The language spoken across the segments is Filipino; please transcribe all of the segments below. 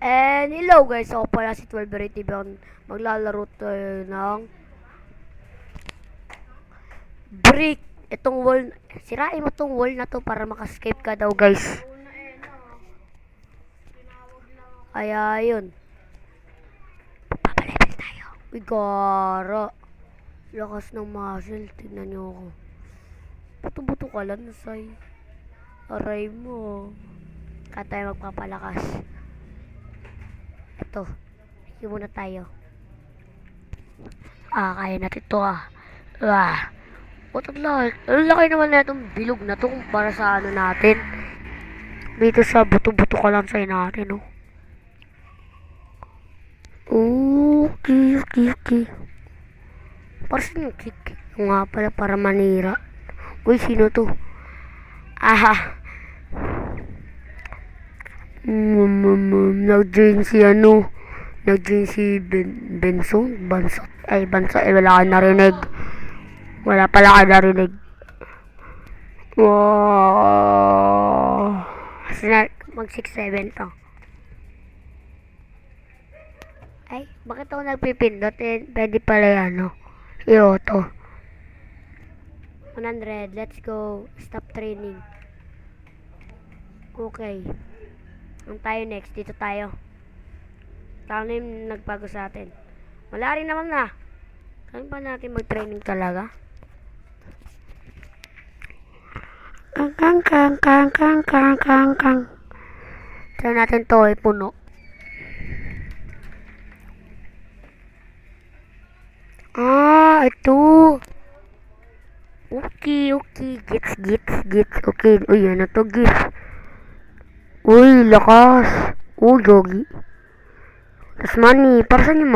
And hello guys, ako pala si 12 TV. Maglalaro tayo ng brick. Itong wall, sirain mo tong wall na to para makascape ka daw guys. Kaya yun, papalevel tayo. Uy gara, lakas ng muscle, tignan nyo ako. Buto-buto ka lang nasay. Aray mo. Kaya tayo magpapalakas. Ito, hindi muna tayo. Kaya natin to What ang laki. Ang laki naman na itong bilog na to kumpara sa ano natin. Dito sa buto-buto ka lang sa'yo natin, oh. Okay. Para saan yung kick? Yung nga pala, para manira. Uy, sino to? Nag-join si Nag-join si Benson? Bansot? Wala ka narinig. Wala pala ka narinig. Wow. Kasi mag 6-7 to. Ay, bakit ako nagpipindot? Pwede pala yan, no? I-auto. 100, let's go. Stop training. Okay. Ang tayo next, dito tayo. Tao na yung nagbago sa atin. Wala rin naman na. Kaya ba natin mag-training talaga? Kang. Try natin to ay puno. Ito. Okay. Gits. Okay. Uy, ano to, gits? Uy, lakas. Yogi. Tapos money. Para saan yung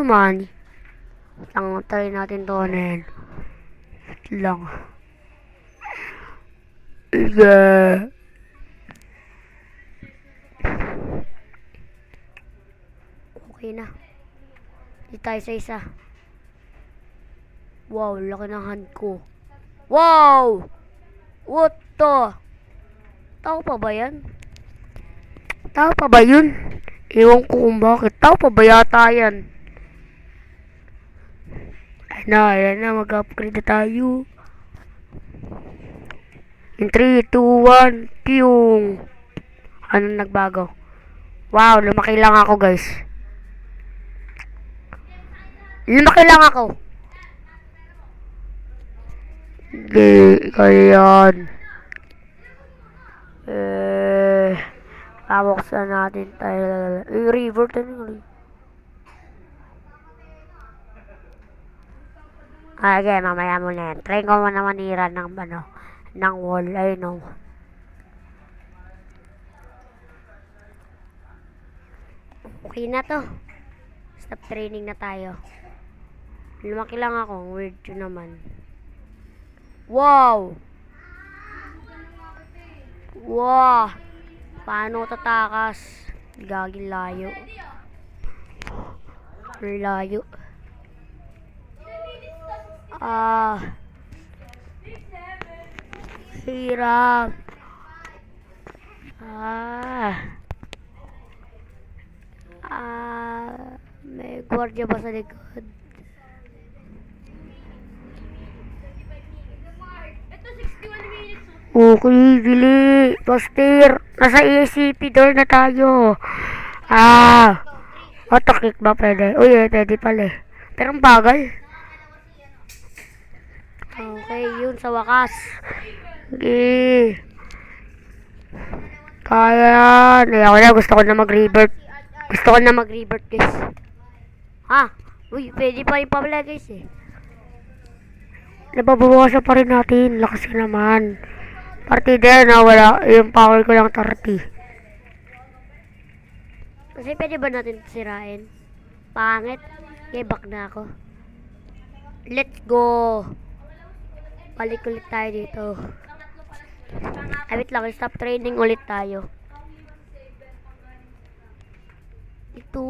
money? Lang, try natin to na yan. Lang. Yeah. Okay na. Di tayo sa isa. Wow, laki ng hand ko. Wow! What the? Tao pa ba yan? Ewan ko kung bakit. Tao pa ba yata yan? Ayan na, mag-upgrade na tayo. In 3, 2, 1, piyong. Anong nagbago? Wow, lumaki lang ako guys. Hindi, kaya yan. Pabuksan natin tayo. River tayo. Okay, mamaya mo na yan. Try ko mo na manira ng wall. I know. Okay na to. Stop training na tayo. Lumaki lang ako. Weird yun naman. Wow! Paano tatakas? Gaging layo. Hirap. May gwardiya ba sa likod? Okay, dili. Pastor, nasa ACP door na tayo. Auto-click ba pwede? Uy, pwede pala. Pero ang bagal. Okay, yun sa wakas. Okay. Kaya, gusto ko na mag-revert guys. Uy, pwede pa rin pala guys eh. Nababawasan pa rin natin. Lakas ka naman. Partida na wala. Yung power ko lang 30. Kasi pwede ba natin sirain? Pangit. Okay, back na ako. Let's go. Balik ulit tayo dito. Wait lang. Stop training ulit tayo. Ito.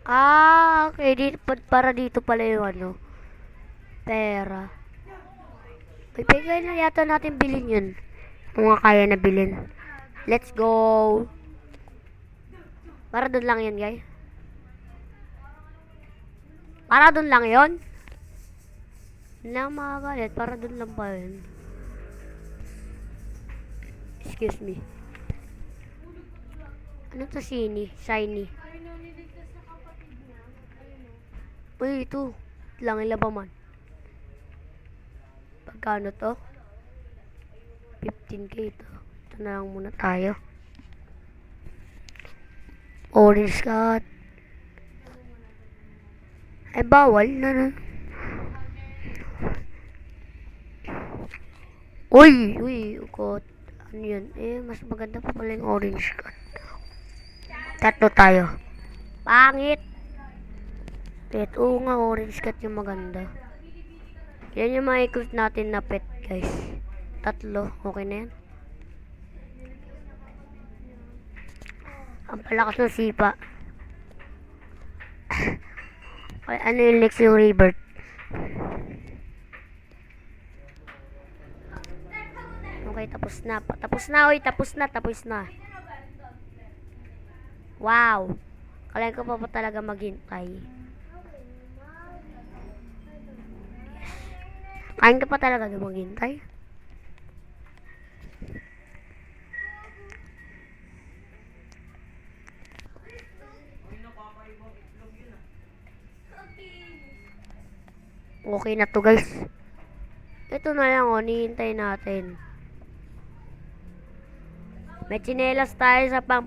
Okay. Para dito pala yung pera. Bigay na yata natin bilhin yun. Kung nga kaya na bilhin. Let's go. Para doon lang yun, guys. Para doon lang yun. Hindi ako makagalit. Para doon lang pa yun. Excuse me. Ano to shiny? Shiny. Uy, ito. Lang ilabaman. Pagkano to? 15k ito. Ito na lang muna tayo. Orange cat. Ay, bawal na. Uy, ukot. Ano yun? Mas maganda pa pala yung orange cat. Tatlo tayo. Pangit! Pet. Oo nga, orange cat yung maganda. Yan yung mga ikot natin na pet, guys. Tatlo. Okay na yan. Ang palakas ng sipa. Ay, ano yung next yung rebirth? Okay, tapos na. Tapos na. Wow. Kailan ko pa talaga maghintay. Kain ka pa talaga maghintay? Okay na to, guys. Ito na lang, nihintay natin. May tsinelas tayo sa pang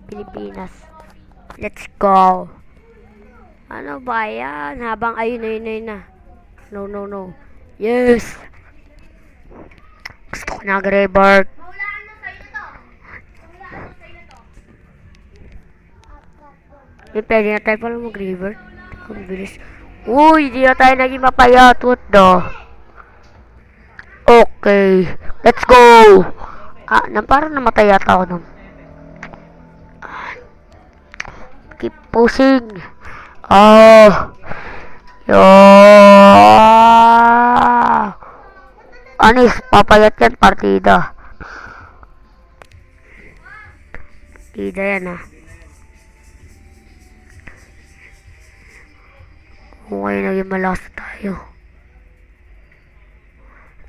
Pilipinas. Let's go. Ano ba yan? Habang ayun na. No. Yes. Gusto ko nag-rebirth. Pwede na tayo pala mag-rebirth. Ang bilis. Uy, di na tayo naging mapayat. What the? Okay. Let's go. Parang namatay yata ako nun. Keep pushing. Anis, papayat yan, partida. Partida yan, Okay, naging malakas tayo.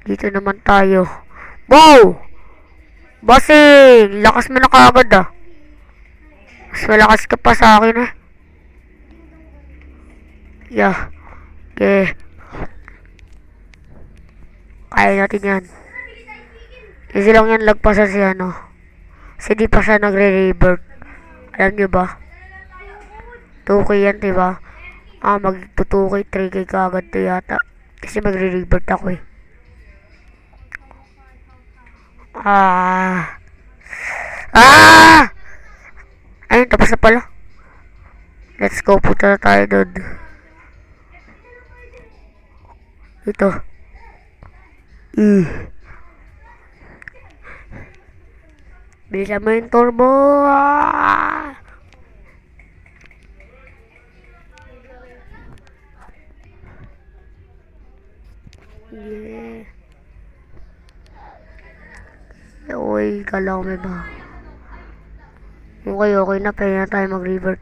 Dito naman tayo. Wow! Bossing! Lakas mo na kaagad, Mas malakas ka pa sa akin, Yeah. Okay. Kaya natin yan. Easy lang yan, lagpasan si Kasi di pa siya nagre-rebirth. Alam nyo ba? 2k yan, diba? Mag-2k, 3k kaagad to yata. Kasi magre-rebirth ako, Ayun, tapos na pala. Let's go, punta na tayo doon. Ito. Bilisan mo yung turbo. Yeah. Uy, kala ko may ba. Okay na. Pwede na tayo mag-revert.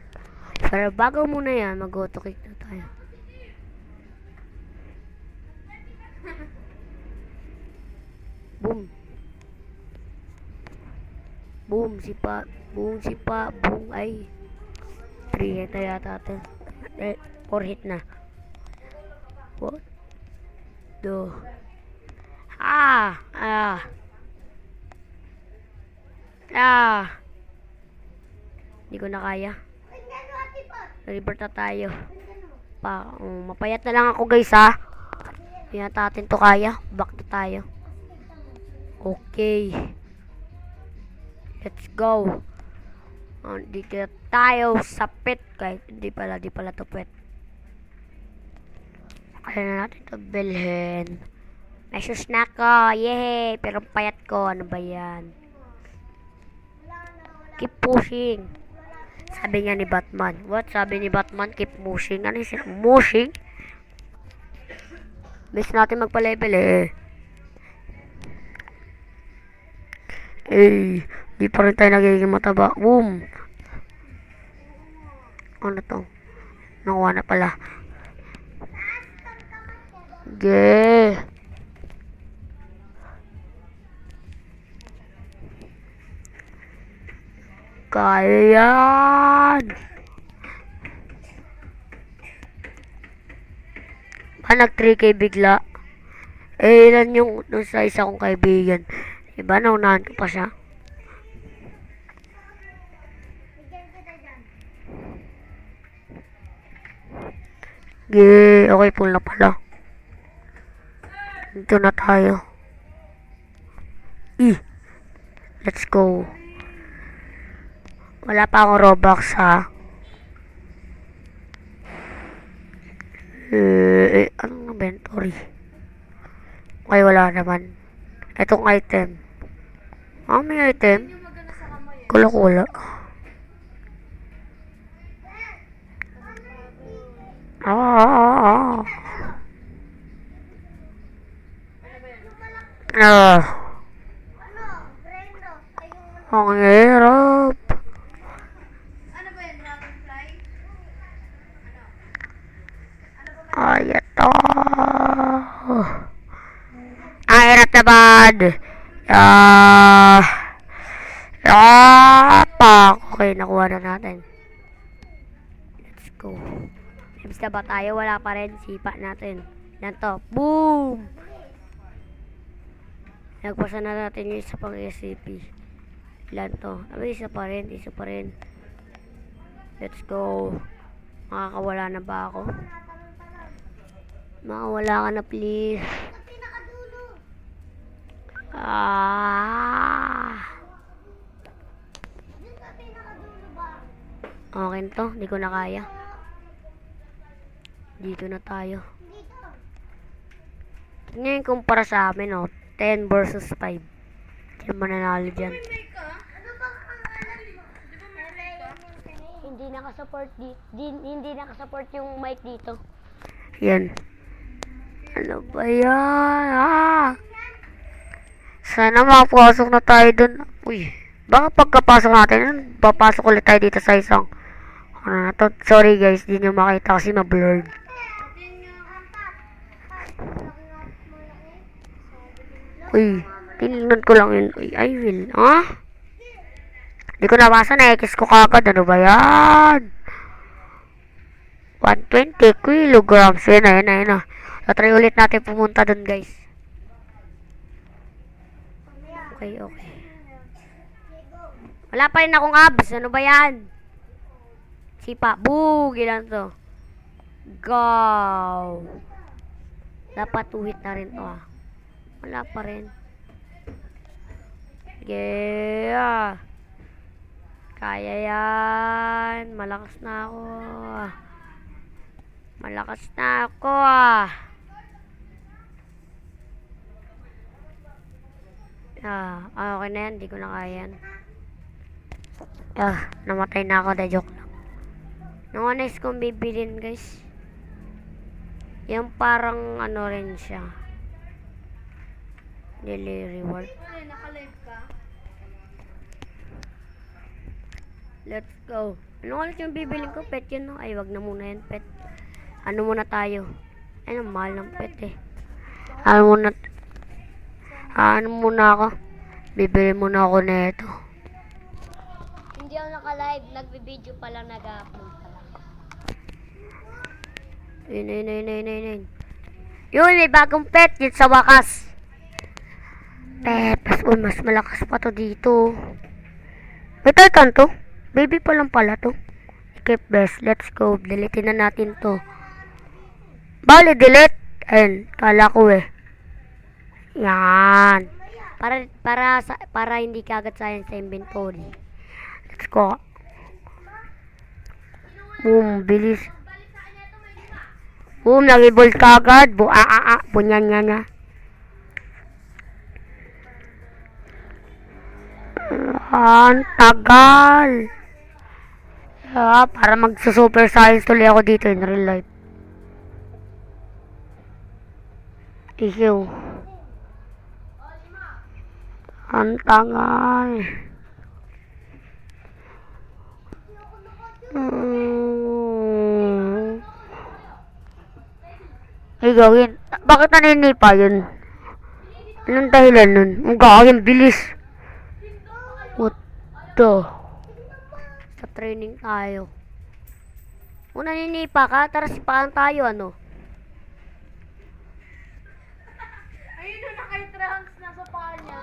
Pero bago muna yan, mag-auto-kick na tayo. Boom. Boom, sipa. Boom, ay. 3 hit na yata ito. 4 hit na. What? Hindi ko na kaya. Revert na tayo. Mapayat na lang ako, guys, Hindi natin to kaya. Back na tayo. Okay. Let's go. Dito tayo sa pet. Kahit hindi pala to pet. Kaya na natin to bilhin. May shoes na ko. Yehey! Pero payat ko. Ano ba yan? Keep pushing. Sabi niya ni Batman. What? Sabi ni Batman, keep pushing. Ano yung pushing? Bes natin magpa-level Di pa rin tayo nagiging mataba. Boom! Ano to? Nakuha na pala. Ge! Kaya yan! Nag 3K bigla. Ilan yung dun sa isa kong kaibigan. Diba, naunahan ko pa siya. Okay, full na pala. Dito na tayo. Let's go. Wala pa akong Robux, ha. Anong inventory? Okay, wala naman. Itong item. May item. Kula-kula. Ang hirap. Ito. Ang hirap na bad. Okay, nakuha na natin. Let's go. Ibig na ba tayo? Wala pa rin. Sipa natin. Yan to. Boom! Nagpasa na natin yung isa pang SCP. Ilan to? Isa pa rin. Let's go. Makakawala na ba ako? Makawala ka na, please. Okay to. Hindi ko na kaya. Dito na tayo. Ngayon kumpara sa amin, 10 versus 5. Hindi mananalo dyan. Hindi nakasupport yung mic dito. Yan. Ano ba yan? Sana makapasok na tayo dun. Baka pagkapasok natin, papasok ulit tayo dito sa isang sorry guys, di nyo makita kasi ma-blurred. Tinignan ko lang yun. I will. Di ko nabasa, na-X ko kagad. Ano ba yan? 120 kilograms. Yan na. Tatry ulit natin pumunta dun, guys. Okay. Wala pa rin akong abs. Ano ba yan? Sipa. Ilan to? Go! Dapat uhit na rin to, Wala pa rin. Yeah! Kaya yan. Malakas na ako. Okay na yan. Di ko na kaya yan. Namatay na ako. Joke lang. Nung honest kong bibilin, guys. Yung parang rin siya. Daily reward. Naka-live ka? Let's go. Ano ulit yung bibilin ko? Pet yun, Ay, wag na muna yan, pet. Ano muna tayo? Ang mahal ng pet, Ano muna ako? Bibili muna ako nito. Hindi ako naka-live. Nagbe-video pa lang, nag-upload pa lang. Yun, may bagong pet. Yun sa wakas. Mas malakas pa to dito. May Titan to. Baby pa lang pala to. Keep best. Let's go. Delete na natin to. Bali, delete. Ayun. Kala ko Yan. Para hindi kagad sayang sa inventory. Let's go. Boom. Bilis. Boom. Nag-evolve kagad. Bunyan. Ang tagal. Para magsa-super science tuloy ako dito in real life. Issue. Ang tagal. Ay, gawin. Bakit naninipa yun? Anong dahilan nun? Ang gawin, bilis. What the? Sa training tayo. Kung naninipa ka, tara sipahan tayo, ano? Ayun na naka-trunks na sa paa niya.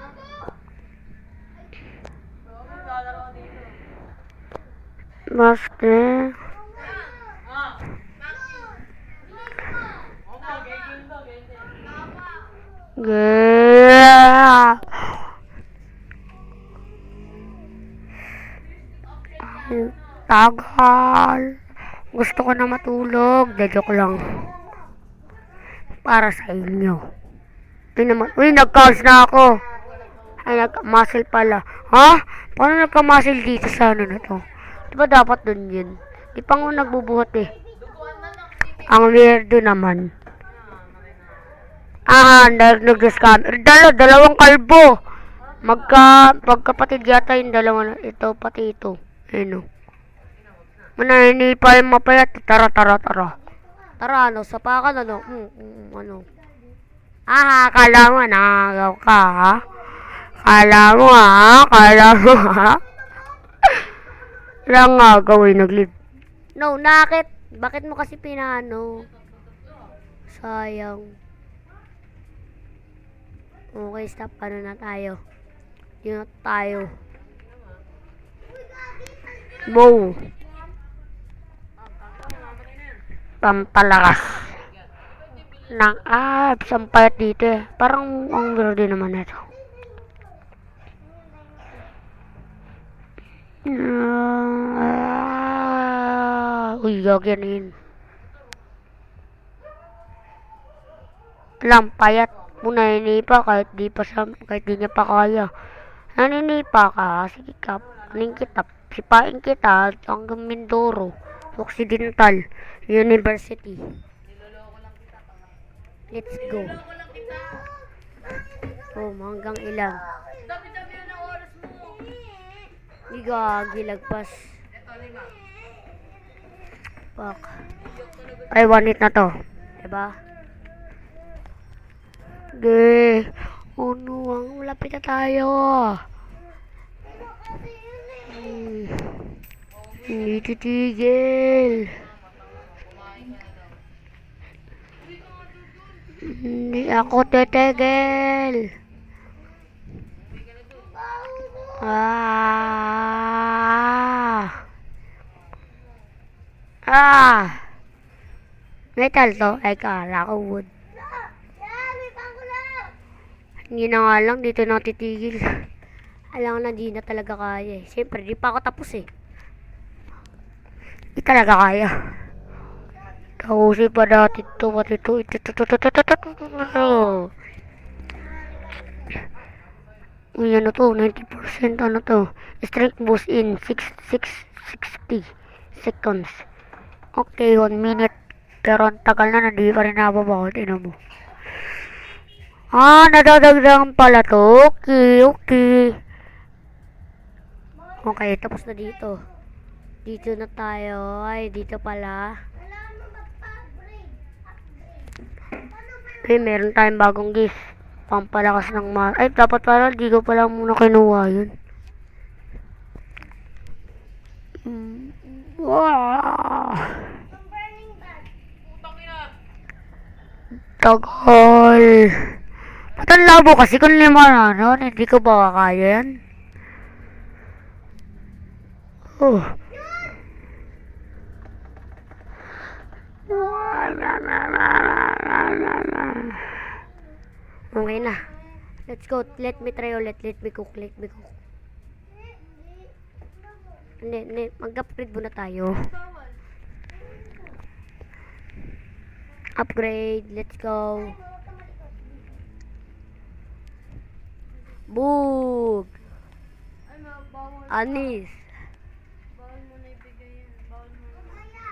Master. Yeah. Tagal. Gusto ko na matulog. Joke lang. Para sa inyo. Ito naman. Uy, nag-calls na ako. Ay, nag-muscle pala. Ha? Paano nagka-muscle dito sa ano na to? Diba dapat dun yun? Di pa nga nagbubuhat eh. Ang weirdo naman. Nag-scam. Dalawang kalbo. Pagkapatid yata yung dalawa na ito, pati ito. Ano? Mananinipa yung mapayat. Tara. Tara, ano? Sapakan, ano? Ano? Kala mo, nakagaw ka, ha? Kala mo, ha? Lang nga gawin, nag-live. No, nakit. Bakit mo kasi pinano? Sayang. Okay, stop. Ano na tayo? Yun na tayo. Bow. Pampalakas. Ng abs. Ang payat dito eh. Parang ang weird naman ito. Uy, gaganin. Lang, payat. Naninipa kahit di niya pa kaya. Naninipa ka, sige ka, sipain kita hanggang Mindoro, Occidental University. Let's go. Hanggang ilang. Dami-dami na ng oras mo. Gilagpas. Fuck. Ay, 1 hit na to. Diba? Oh no, malapit na tayo. Hindi titigil. Hindi ako titigil. Metal to? Ay, kala ko wood. Hindi na nga lang, dito na titigil. Alam ko na, di na talaga kaya eh. Siyempre, di pa ako tapos eh. Di talaga kaya. Kausay pa dati ito, pati ito. Uy, ano to? 90% ano to? Strength boost in 60 seconds. Okay, 1 minute. Pero ang tagal na, hindi pa rin nababaw. Tingnan mo. Nadadagdagan pala to. Okay. Okay, tapos na dito. Dito na tayo. Ay, dito pala. Ay, meron tayong bagong gift. Pampalakas ng Ay, dapat pala, di ko pala muna kinuha yun. Wow. Tagal. Ba't ang labo kasi kung 5 na nun, hindi ko ba kaya yan? Okay na. Let's go. Let me try ulit. Let me cook. Hindi. Mag-upgrade muna tayo. Upgrade. Let's go. Boog. Anis. Bawal mo na ibigay yan. Bawal mo na.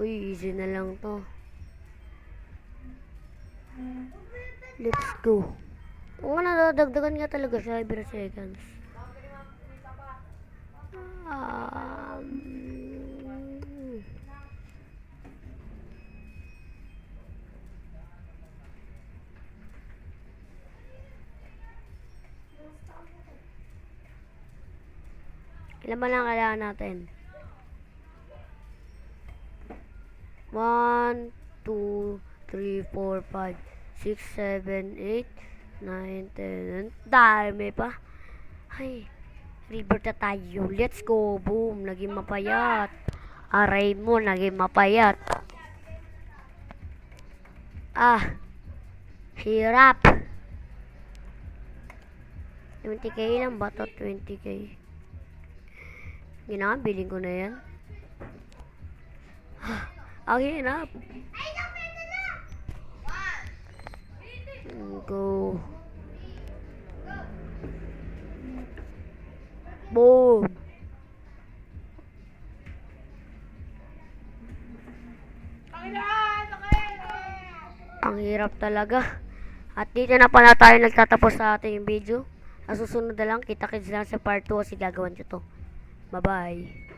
Uy, easy na lang to. Let's go. Oo nga, nadadagdagan nga talaga siya every seconds. Ilan ba lang kailangan natin? 1, 2, 3, 4, 5, 6, 7, 8, 9, 10. Dami pa. Ay, river na tayo. Let's go. Boom. Naging mapayat. Aray mo, naging mapayat. Ah. Hirap. 20k lang ba to? 20k. Ginabiling ko na yan. Ang hirap. Go. Boom. Ang hirap talaga. At dito na pala tayo nagtatapos sa ating video. Ang susunod na lang, kita-kits lang sa part 2 kasi gagawin ko to. Bye-bye.